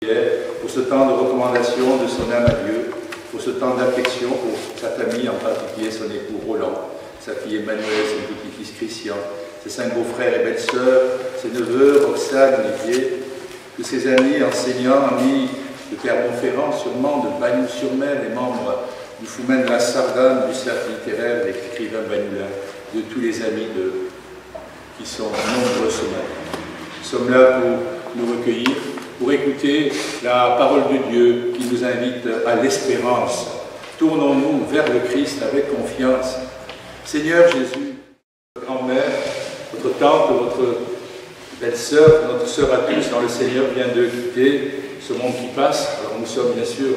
prière, pour ce temps de recommandation de son âme à Dieu, pour ce temps d'affection pour sa famille, en particulier son époux Roland, sa fille Emmanuel, son petit-fils Christian, ses 5 beaux-frères et belles-sœurs, ses neveux, Roxane, Olivier, tous ses amis, enseignants, amis de Clermont-Ferrand, sûrement de Bagnols-sur-Mer, les membres du Foumen de la Sardane, du cercle littéraire, des écrivains bagnoulins, de tous les amis qui sont nombreux ce matin. Nous sommes là pour nous recueillir, pour écouter la parole de Dieu qui nous invite à l'espérance. Tournons-nous vers le Christ avec confiance. Seigneur Jésus, votre grand-mère, votre tante, votre belle-sœur, notre sœur à tous dans le Seigneur vient de quitter ce monde qui passe. Alors nous sommes bien sûr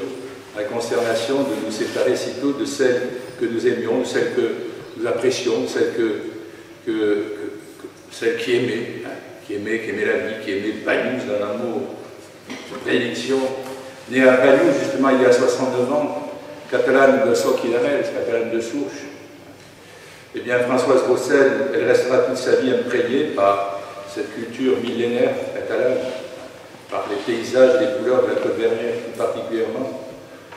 à la consternation de nous séparer sitôt de celles que nous aimions, de celles que nous apprécions, de celles qui aimaient, qui aimaient la vie, qui aimaient Bagnols d'un amour de prédilection. Née à Bagnols justement il y a 69 ans, catalane de Soquilarel, catalane de souche. Eh bien, Françoise Rossel, elle restera toute sa vie imprégnée par cette culture millénaire catalane, par les paysages et les couleurs de la Côte d'Armor plus particulièrement,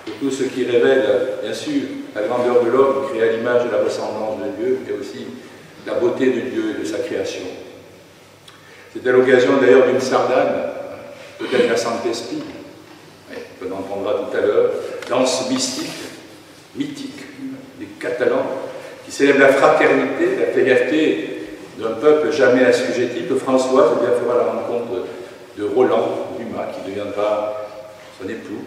pour tout ce qui révèle, bien sûr, la grandeur de l'homme créé à l'image de la ressemblance de Dieu, mais aussi la beauté de Dieu et de sa création. C'est à l'occasion d'ailleurs d'une sardane, peut-être la Saint-Esprit, on en entendra tout à l'heure, danse mystique, mythique, des Catalans, qui célèbre la fraternité, la fierté d'un peuple jamais assujetti, que Françoise eh bien, fera la rencontre de Roland Dumas, qui deviendra son époux.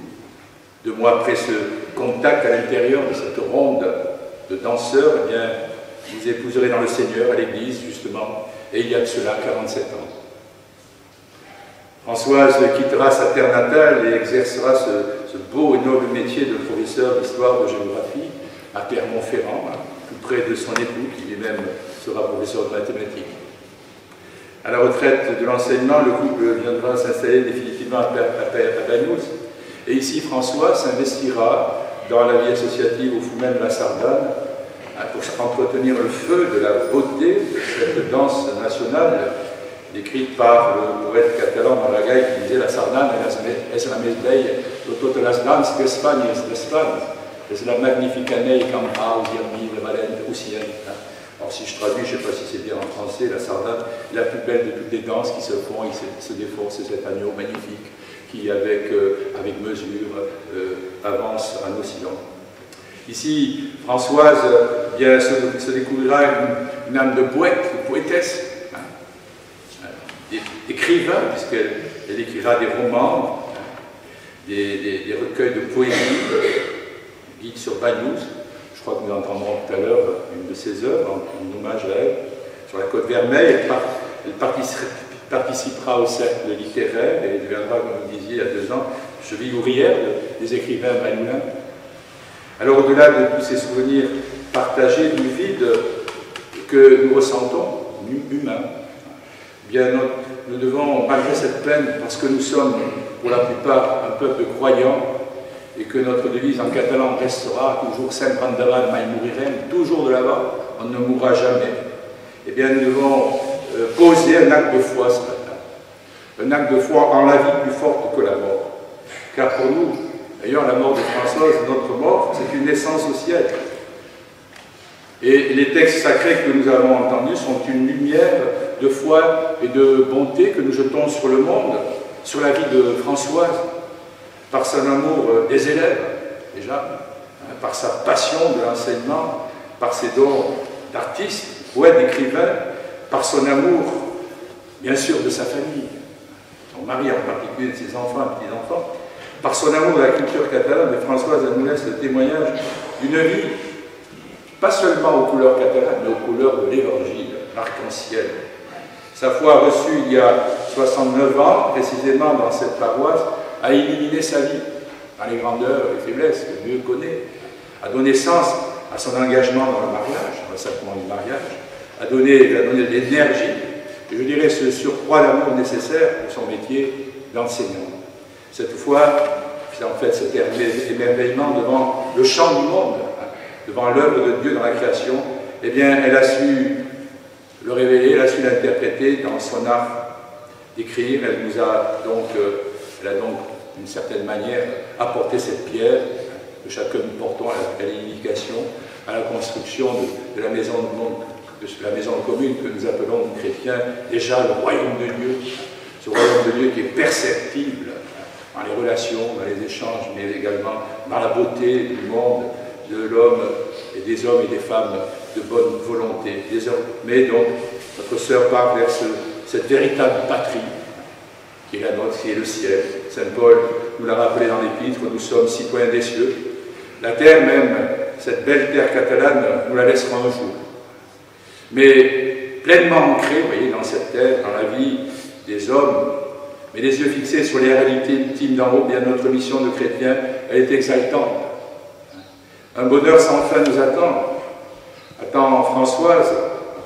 2 mois après ce contact à l'intérieur de cette ronde de danseurs, eh bien, vous épouserez dans le Seigneur, à l'église, justement, et il y a de cela 47 ans. Françoise quittera sa terre natale et exercera ce beau et noble métier de professeur d'histoire, de géographie, à Clermont-Ferrand, tout près de son époux, qui lui-même sera professeur de mathématiques. À la retraite de l'enseignement, le couple viendra s'installer définitivement à Bagnols. Et ici, François s'investira dans la vie associative au Foumen de la Sardane pour entretenir le feu de la beauté de cette danse nationale décrite par le poète catalan Maragall qui disait la Sardane es la més bella de totes les danses d'Espagne es la magnificanei campaus i ami de Valente Oceanita. Alors si je traduis, je ne sais pas si c'est bien en français, la Sardane est la plus belle de toutes les danses qui se font et se défont, c'est cet agneau magnifique qui, avec mesure, avance en oscillant. Ici, Françoise bien, se découvrira une âme de poète, de poétesse, d'écrivain, puisqu'elle écrira des romans, des recueils de poésie, guide sur Bagnols. Je crois que nous entendrons tout à l'heure une de ses œuvres en hommage à elle. Sur la Côte Vermeille, elle participera au cercle littéraire et deviendra, comme vous disiez, il y a 2 ans, cheville ouvrière des écrivains bagnoulins. Alors, au-delà de tous ces souvenirs partagés du vide que nous ressentons, humains, bien, nous devons, malgré cette peine, parce que nous sommes, pour la plupart, un peuple croyant, et que notre devise en catalan restera toujours « Sempre endavant, mai morirem », toujours de l'avant, on ne mourra jamais. Eh bien, nous devons poser un acte de foi ce matin. Un acte de foi en la vie plus forte que la mort. Car pour nous, d'ailleurs, la mort de Françoise, notre mort, c'est une naissance au ciel. Et les textes sacrés que nous avons entendus sont une lumière de foi et de bonté que nous jetons sur le monde, sur la vie de Françoise, par son amour des élèves, déjà, par sa passion de l'enseignement, par ses dons d'artiste, poète, d'écrivain, par son amour, bien sûr, de sa famille, son mari en particulier, de ses enfants et petits-enfants, par son amour de la culture catalane. Et Françoise nous laisse le témoignage d'une vie, pas seulement aux couleurs catalanes, mais aux couleurs de l'Évangile, arc-en-ciel. Sa foi reçue il y a 69 ans, précisément dans cette paroisse, a éliminé sa vie dans les grandeurs et faiblesses que Dieu connaît, a donné sens à son engagement dans le mariage, dans le sacrement du mariage, a donné de l'énergie, et je dirais ce surcroît d'amour nécessaire pour son métier d'enseignant. Cette foi, c'est en fait cet émerveillement devant le chant du monde, devant l'œuvre de Dieu dans la création, eh bien, elle a su le révéler, elle a su l'interpréter dans son art d'écrire. Elle a donc d'une certaine manière, apporter cette pierre que chacun nous portons à l'édification, à la construction de la maison du monde, de la maison commune que nous appelons, nous chrétiens, déjà le royaume de Dieu. Ce royaume de Dieu qui est perceptible dans les relations, dans les échanges, mais également dans la beauté du monde, de l'homme et des hommes et des femmes de bonne volonté. Mais donc, notre sœur part vers cette véritable patrie qui est la nôtre, qui est le ciel. Saint Paul nous l'a rappelé dans l'Épître, nous sommes citoyens des cieux. La terre même, cette belle terre catalane, nous la laissera un jour. Mais pleinement ancrée, vous voyez, dans cette terre, dans la vie des hommes, mais les yeux fixés sur les réalités ultimes d'en haut, bien notre mission de chrétien, elle est exaltante. Un bonheur sans fin nous attend Françoise,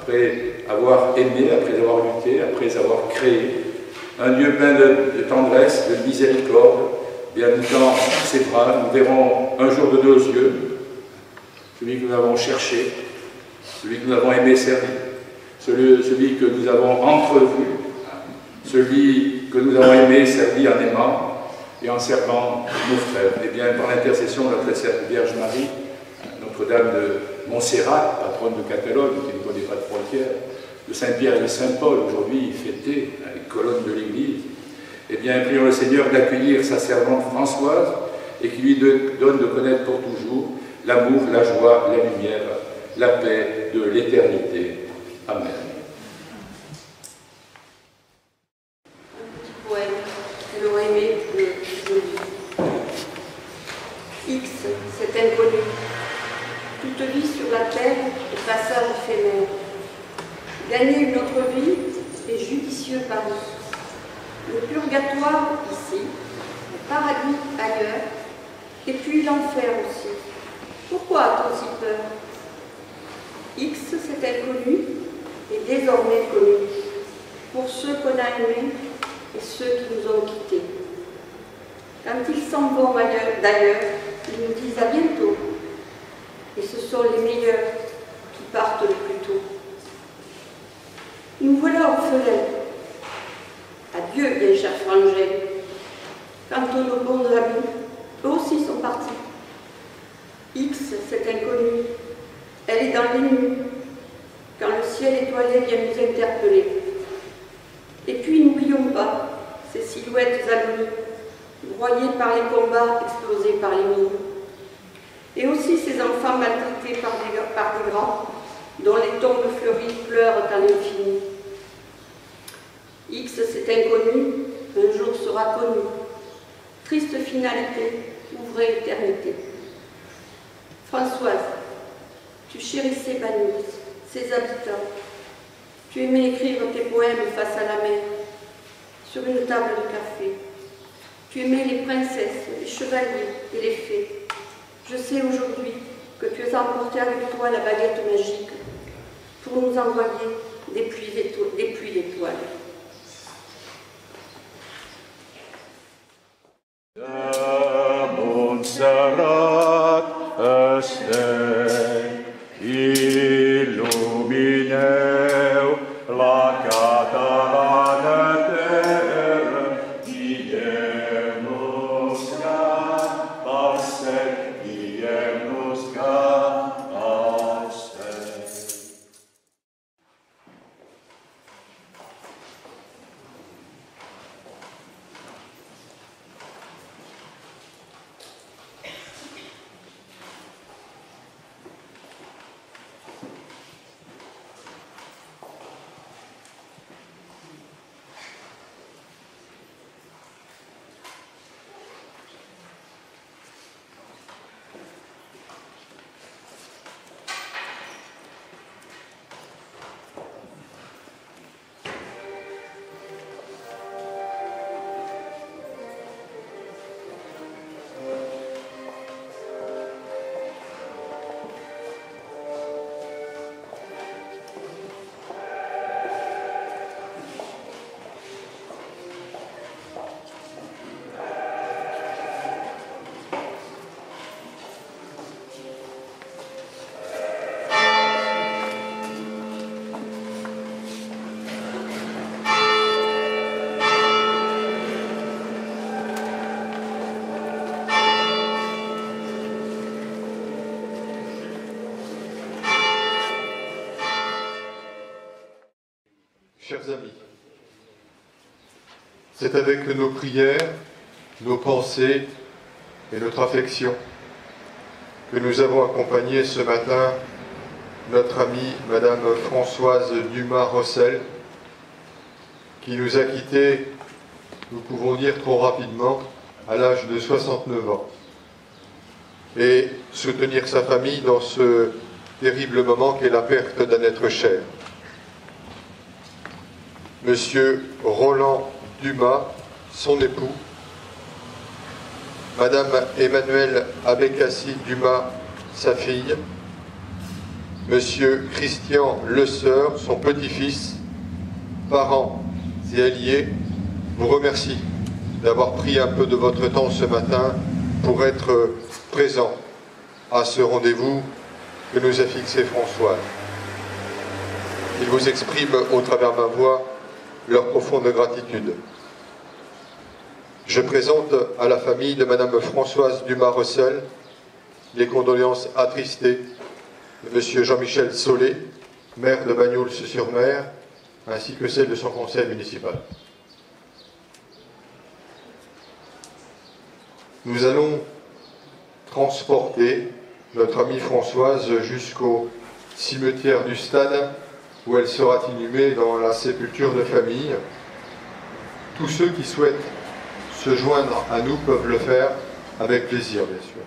après avoir aimé, après avoir lutté, après avoir créé, un Dieu plein de tendresse, de miséricorde, bien nous tend ses bras, nous verrons un jour de nos yeux, celui que nous avons cherché, celui que nous avons aimé servir, celui que nous avons entrevu, celui que nous avons aimé servir en aimant et en servant nos frères. Et bien, par l'intercession de notre Sainte Vierge Marie, Notre-Dame de Montserrat, patronne de Catalogne, qui ne connaît pas de frontières, de Saint-Pierre et de Saint-Paul, aujourd'hui fêtés, les colonnes de l'Église, eh bien, prions le Seigneur d'accueillir sa servante Françoise et qui lui donne de connaître pour toujours l'amour, la joie, la lumière, la paix de l'éternité. Amen. Elle aurait aimé de X, cet inconnu. Toute vie sur la terre est passage éphémère. Gagner une autre vie est judicieux pari. Le purgatoire ici, le paradis ailleurs, et puis l'enfer aussi. Pourquoi a-t-on si peur? X, cet inconnu, est désormais connu pour ceux qu'on a aimés et ceux qui nous ont quittés. Quand ils s'en vont d'ailleurs, ils nous disent à bientôt. Et ce sont les meilleurs qui partent le plus tôt. Nous voilà orphelins. Adieu, bien chers frangins. Quant aux nos bons amis, eux aussi sont partis. X, cet inconnu, elle est dans les nuits, quand le ciel étoilé vient nous interpeller. Et puis n'oublions pas ces silhouettes amies, broyées par les combats, explosées par les mines. Et aussi ces enfants maltraités par des grands, dont les tombes fleuries pleurent à l'infini. X, cet inconnu, un jour sera connu. Triste finalité, ouvrez l'éternité. Françoise, tu chérissais Banyuls, ses habitants. Tu aimais écrire tes poèmes face à la mer, sur une table de café. Tu aimais les princesses, les chevaliers et les fées. Je sais aujourd'hui que tu as emporté avec toi la baguette magique pour nous envoyer des pluies d'étoiles. Montserrat este, illumineu la catalana terra, diem-nos ca passer, diem-nos ca passer. Chers amis, c'est avec nos prières, nos pensées et notre affection que nous avons accompagné ce matin notre amie Madame Françoise Dumas-Rossel, qui nous a quittés, nous pouvons dire trop rapidement, à l'âge de 69 ans, et soutenir sa famille dans ce terrible moment qu'est la perte d'un être cher. Monsieur Roland Dumas, son époux, Madame Emmanuelle Abécassi Dumas, sa fille, Monsieur Christian Lesseur, son petit-fils, parents et alliés, vous remercie d'avoir pris un peu de votre temps ce matin pour être présent à ce rendez-vous que nous a fixé Françoise. Ils vous expriment au travers ma voix leur profonde gratitude. Je présente à la famille de Madame Françoise Dumas-Rossel les condoléances attristées de Monsieur Jean-Michel Solé, maire de Bagnols-sur-Mer, ainsi que celles de son conseil municipal. Nous allons transporter notre amie Françoise jusqu'au cimetière du Stade, où elle sera inhumée dans la sépulture de famille. Tous ceux qui souhaitent se joindre à nous peuvent le faire avec plaisir, bien sûr.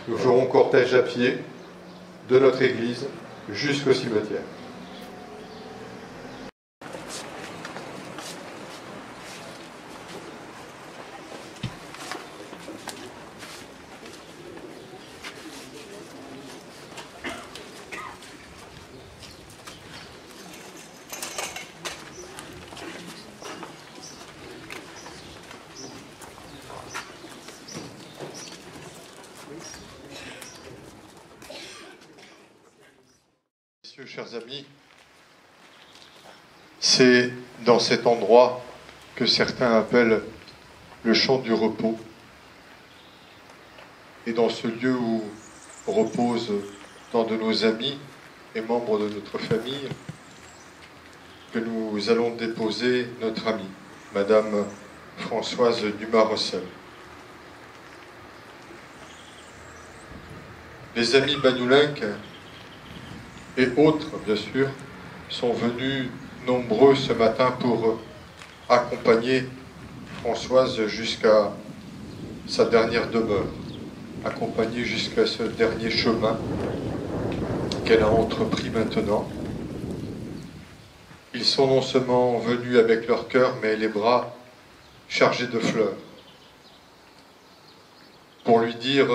Nous ferons cortège à pied de notre église jusqu'au cimetière. Chers amis, c'est dans cet endroit que certains appellent le champ du repos, et dans ce lieu où reposent tant de nos amis et membres de notre famille, que nous allons déposer notre amie, Madame Françoise Dumas-Rossel. Les amis bagnoulinques et autres, bien sûr, sont venus nombreux ce matin pour accompagner Françoise jusqu'à sa dernière demeure, accompagner jusqu'à ce dernier chemin qu'elle a entrepris maintenant. Ils sont non seulement venus avec leur cœur, mais les bras chargés de fleurs, pour lui dire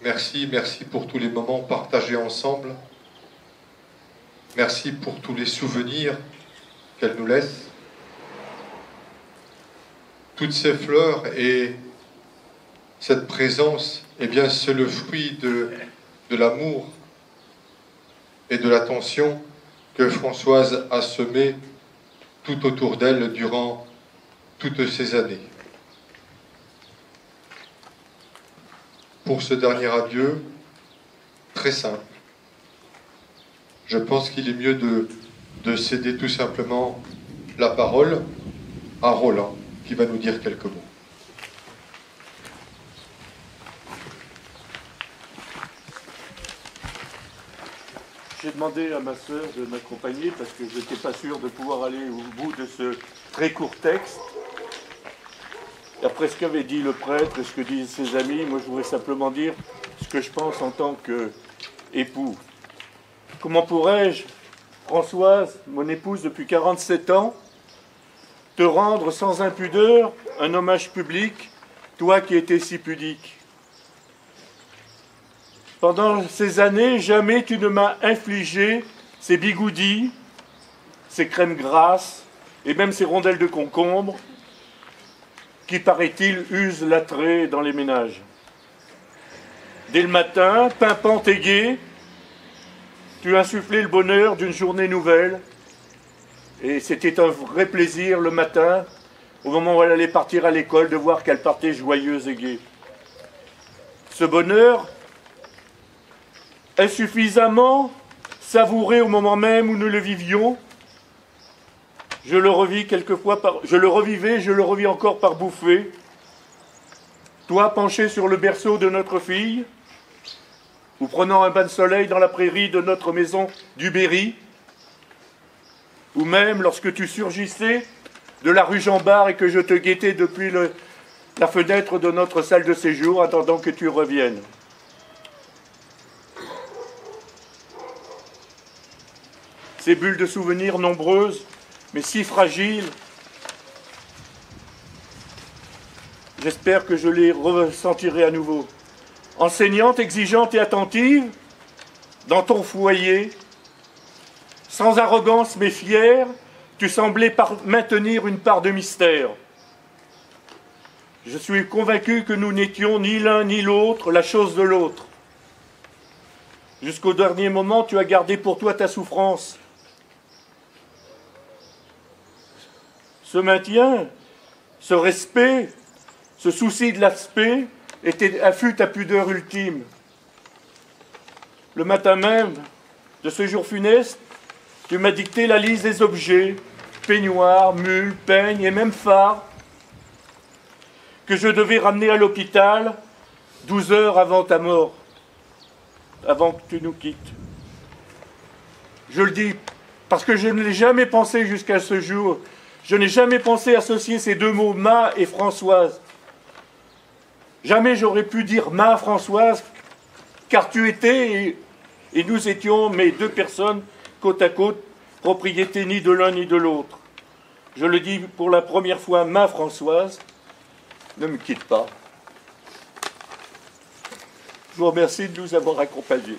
merci, merci pour tous les moments partagés ensemble. Merci pour tous les souvenirs qu'elle nous laisse. Toutes ces fleurs et cette présence, eh bien, c'est le fruit de l'amour et de l'attention que Françoise a semé tout autour d'elle durant toutes ces années. Pour ce dernier adieu, très simple, je pense qu'il est mieux de céder tout simplement la parole à Roland, qui va nous dire quelques mots. J'ai demandé à ma sœur de m'accompagner parce que je n'étais pas sûr de pouvoir aller au bout de ce très court texte. Après ce qu'avait dit le prêtre et ce que disent ses amis, moi je voudrais simplement dire ce que je pense en tant qu'époux. Comment pourrais-je, Françoise, mon épouse depuis 47 ans, te rendre sans impudeur un hommage public, toi qui étais si pudique? Pendant ces années, jamais tu ne m'as infligé ces bigoudis, ces crèmes grasses et même ces rondelles de concombre qui, paraît-il, usent l'attrait dans les ménages. Dès le matin, pimpante et gaie, tu insufflais le bonheur d'une journée nouvelle. Et c'était un vrai plaisir le matin, au moment où elle allait partir à l'école, de voir qu'elle partait joyeuse et gaie. Ce bonheur est suffisamment savouré au moment même où nous le vivions, Je le revis quelquefois je le revivais, je le revis encore par bouffées. Toi, penché sur le berceau de notre fille, ou prenant un bain de soleil dans la prairie de notre maison du Berry, ou même lorsque tu surgissais de la rue Jean-Bart et que je te guettais depuis la fenêtre de notre salle de séjour, attendant que tu reviennes. Ces bulles de souvenirs nombreuses, mais si fragiles, j'espère que je les ressentirai à nouveau. Enseignante, exigeante et attentive, dans ton foyer, sans arrogance mais fière, tu semblais maintenir une part de mystère. Je suis convaincu que nous n'étions ni l'un ni l'autre la chose de l'autre. Jusqu'au dernier moment, tu as gardé pour toi ta souffrance. Ce maintien, ce respect, ce souci de l'aspect fut ta pudeur ultime. Le matin même de ce jour funeste, tu m'as dicté la liste des objets, peignoirs, mules, peignes et même phares, que je devais ramener à l'hôpital 12 heures avant ta mort, avant que tu nous quittes. Je le dis parce que je ne l'ai jamais pensé jusqu'à ce jour. Je n'ai jamais pensé associer ces deux mots, Ma et Françoise. Jamais j'aurais pu dire Ma Françoise, car tu étais et nous étions, mais deux personnes côte à côte, propriété ni de l'un ni de l'autre. Je le dis pour la première fois, Ma Françoise, ne me quitte pas. Je vous remercie de nous avoir accompagnés.